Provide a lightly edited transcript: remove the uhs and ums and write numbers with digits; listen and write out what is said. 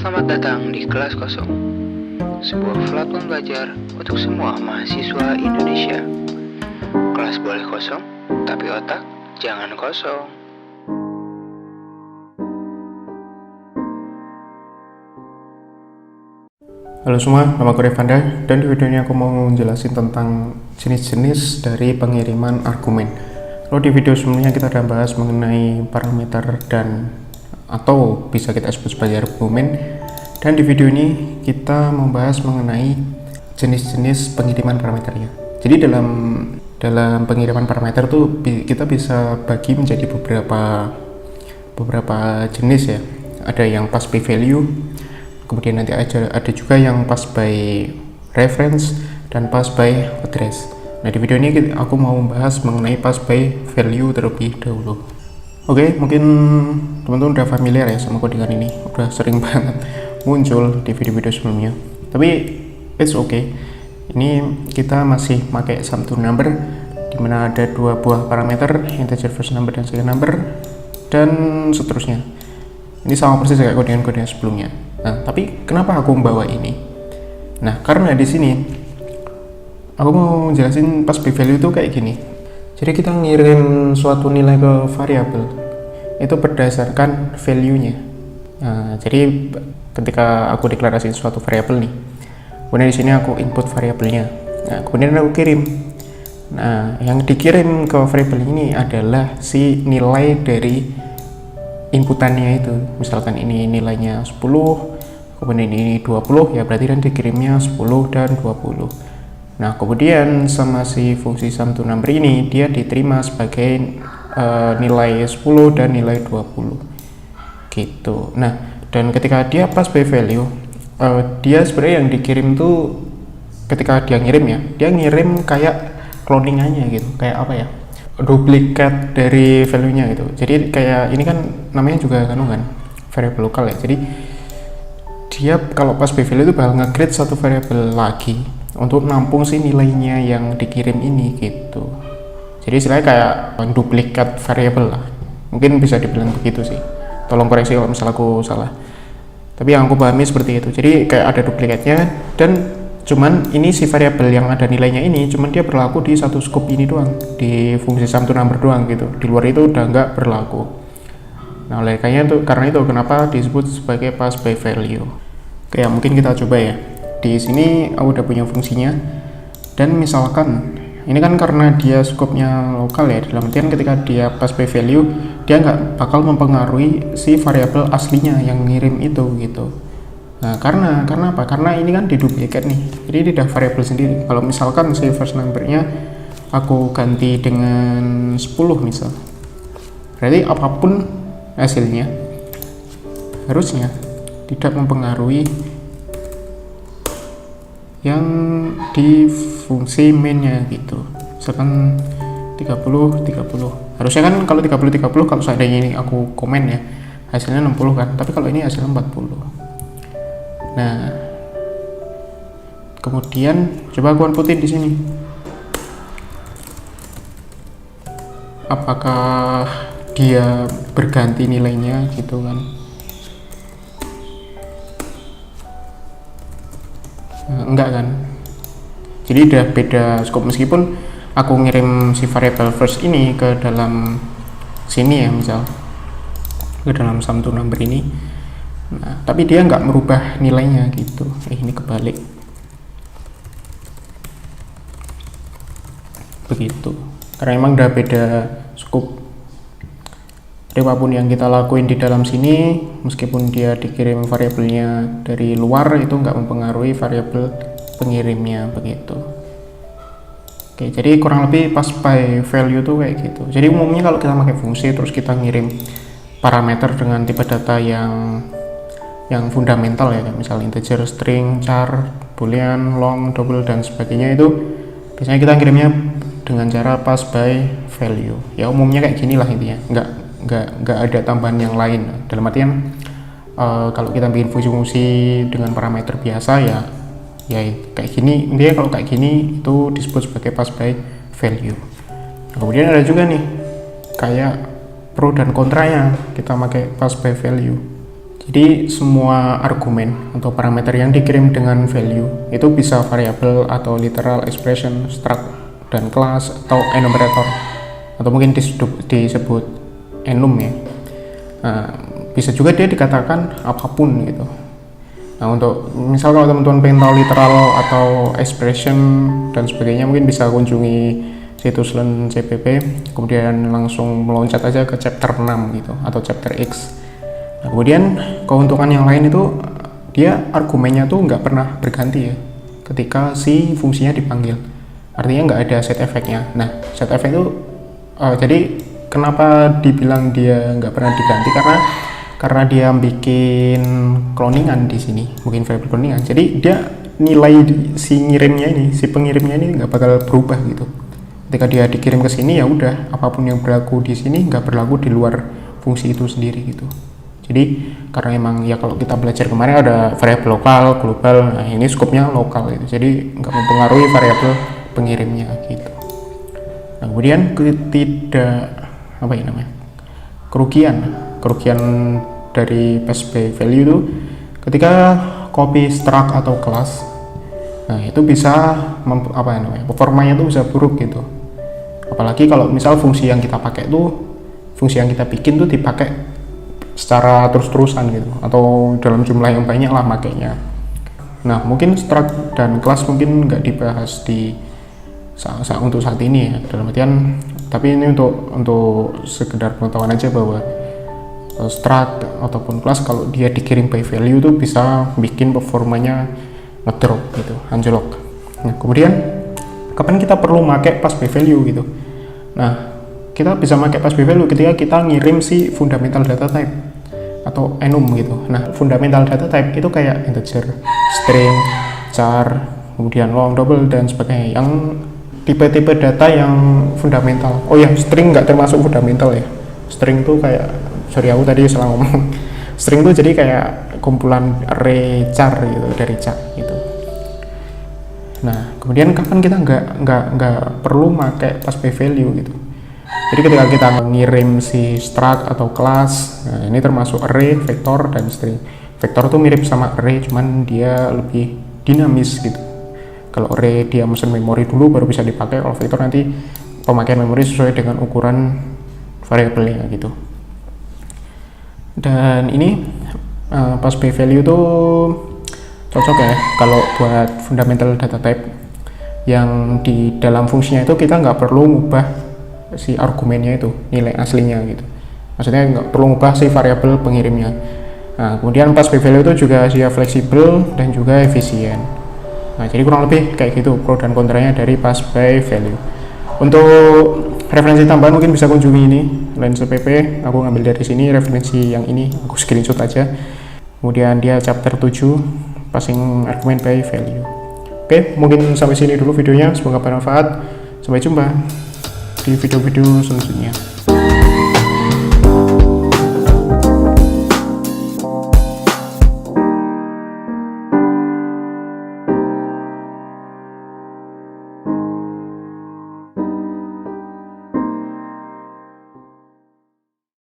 Selamat datang di Kelas Kosong, sebuah platform belajar untuk semua mahasiswa Indonesia. Kelas boleh kosong, tapi otak jangan kosong. Halo semua, nama aku Revanda, dan di video ini aku mau menjelasin tentang jenis-jenis dari pengiriman argumen. Kalau di video sebelumnya kita udah bahas mengenai parameter dan atau bisa kita sebut sebagai argumen, dan di video ini kita membahas mengenai jenis-jenis pengiriman parameternya. Jadi dalam pengiriman parameter tuh kita bisa bagi menjadi beberapa jenis ya. Ada yang pass by value, kemudian nanti ada juga yang pass by reference dan pass by address. Nah, di video ini aku mau membahas mengenai pass by value terlebih dahulu. Oke, mungkin teman-teman udah familiar ya sama codingan ini, udah sering banget muncul di video-video sebelumnya. Tapi it's okay. Ini kita masih pakai sum to number, dimana ada dua buah parameter, integer first number dan second number, dan seterusnya. Ini sama persis kayak codingan-codingan sebelumnya. Nah, tapi kenapa aku membawa ini? Nah, karena di sini aku mau jelasin pass by value itu kayak gini. Jadi kita ngirim suatu nilai ke variabel itu berdasarkan value-nya. Nah, jadi ketika aku deklarasiin suatu variabel nih, kemudian di sini aku input variabelnya. Nah, kemudian aku kirim. Nah, yang dikirim ke variabel ini adalah si nilai dari inputannya itu. Misalkan ini nilainya 10, kemudian ini 20, ya berarti kan dikirimnya 10 dan 20. Nah, kemudian sama si fungsi sum to number ini dia diterima sebagai nilai 10 dan nilai 20 gitu. Nah, dan ketika dia pass by value, dia sebenarnya yang dikirim tuh ketika dia ngirim ya, dia ngirim kayak cloningannya gitu, kayak apa ya, duplikat dari value-nya gitu. Jadi kayak ini kan namanya juga kan variable lokal ya. Jadi dia kalau pass by value itu bakal nge-create satu variable lagi untuk nampung si nilainya yang dikirim ini gitu. Jadi istilahnya kayak duplikat variable lah, mungkin bisa dibilang begitu sih. Tolong koreksi kalau misalnya aku salah, tapi yang aku pahami seperti itu. Jadi kayak ada duplikatnya, dan cuman ini si variabel yang ada nilainya ini cuman dia berlaku di satu scope ini doang, di fungsi sum to number doang gitu. Di luar itu udah nggak berlaku. Nah, oleh karena itu kenapa disebut sebagai pass by value. Kayak mungkin kita coba ya. Di sini aku udah punya fungsinya, dan misalkan ini kan karena dia scope-nya lokal ya, dalam artian ketika dia pass by value dia nggak bakal mempengaruhi si variabel aslinya yang ngirim itu gitu. Nah, karena apa? Karena ini kan diduplikat nih, jadi ini udah variabel sendiri. Kalau misalkan si first number-nya aku ganti dengan 10 misal, berarti apapun hasilnya harusnya tidak mempengaruhi yang di fungsi mainnya gitu. Misalkan 30 harusnya kan kalau 30 kalau seandainya ini aku komen ya hasilnya 60 kan, tapi kalau ini hasilnya 40. Nah, kemudian coba aku inputin di sini, apakah dia berganti nilainya gitu kan. Enggak kan, jadi udah beda scope. Meskipun aku ngirim si variable first ini ke dalam sini ya, misal ke dalam sum to number ini, nah, tapi dia nggak merubah nilainya gitu. Ini kebalik begitu, karena emang udah beda scope. Apapun yang kita lakuin di dalam sini, meskipun dia dikirim variabelnya dari luar, itu nggak mempengaruhi variabel pengirimnya begitu. Oke, jadi kurang lebih pass by value tuh kayak gitu. Jadi umumnya kalau kita pakai fungsi terus kita ngirim parameter dengan tipe data yang fundamental ya, misalnya integer, string, char, boolean, long, double dan sebagainya, itu biasanya kita ngirimnya dengan cara pass by value. Ya umumnya kayak gini lah intinya, nggak ada tambahan yang lain. Dalam artian kalau kita bikin fungsi-fungsi dengan parameter biasa ya kayak gini. Intinya kalau kayak gini itu disebut sebagai pass by value. Nah, kemudian ada juga nih kayak pro dan kontranya kita pakai pass by value. Jadi semua argumen atau parameter yang dikirim dengan value itu bisa variabel atau literal, expression, struct, dan class atau enumerator, atau mungkin disebut enum ya. Nah, bisa juga dia dikatakan apapun gitu. Nah, untuk misal kalau teman-teman pengen tahu literal atau expression dan sebagainya, mungkin bisa kunjungi situs Learn CPP, kemudian langsung meloncat aja ke chapter 6 gitu atau chapter X. Nah, kemudian keuntungan yang lain itu dia argumennya tuh nggak pernah berganti ya ketika si fungsinya dipanggil. Artinya nggak ada set effect-nya. Nah, set effect itu jadi kenapa dibilang dia nggak pernah diganti, karena dia bikin cloningan di sini, mungkin variable cloningan. Jadi dia nilai si pengirimnya ini nggak bakal berubah gitu. Ketika dia dikirim ke sini ya udah, apapun yang berlaku di sini nggak berlaku di luar fungsi itu sendiri gitu. Jadi karena emang ya kalau kita belajar kemarin ada variabel lokal, global, nah ini skopnya lokal gitu. Jadi nggak mempengaruhi variabel pengirimnya gitu. Nah, kemudian kerugian dari pass by value itu ketika copy struct atau class, nah itu bisa performanya itu bisa buruk gitu. Apalagi kalau misal fungsi yang kita bikin tuh dipakai secara terus-terusan gitu, atau dalam jumlah yang banyak lah makainya. Nah, mungkin struct dan class mungkin nggak dibahas untuk saat ini ya, dalam artian, tapi ini untuk sekedar pengetahuan aja bahwa struct ataupun class kalau dia dikirim by value tuh bisa bikin performanya ngedrop gitu, anjlok. Nah, kemudian kapan kita perlu pakai pass by value gitu? Nah, kita bisa pakai pass by value ketika kita ngirim si fundamental data type atau enum gitu. Nah, fundamental data type itu kayak integer, string, char, kemudian long, double, dan sebagainya, yang tipe-tipe data yang fundamental. Oh ya, string nggak termasuk fundamental ya. String tuh kayak, aku tadi salah ngomong. String tuh jadi kayak kumpulan array char gitu, dari char gitu. Nah, kemudian kapan kita nggak perlu pakai pass by value gitu? Jadi ketika kita mengirim si struct atau class, nah ini termasuk array, vektor, dan string. Vektor tuh mirip sama array, cuman dia lebih dinamis gitu. Kalau array dia mesen memori dulu baru bisa dipakai, kalau vektor nanti pemakaian memori sesuai dengan ukuran variabelnya gitu. Dan ini pass by value tuh cocok ya kalau buat fundamental data type yang di dalam fungsinya itu kita nggak perlu ngubah si argumennya itu, nilai aslinya gitu. Maksudnya nggak perlu ngubah si variabel pengirimnya. Nah, kemudian pass by value itu juga dia fleksibel dan juga efisien. Nah, jadi kurang lebih kayak gitu pro dan kontranya dari pass by value. Untuk referensi tambahan mungkin bisa kunjungi ini Learn CPP. Aku ngambil dari sini referensi yang ini, aku screenshot aja. Kemudian dia chapter 7 passing argument by value. Oke, mungkin sampai sini dulu videonya, semoga bermanfaat. Sampai jumpa di video-video selanjutnya.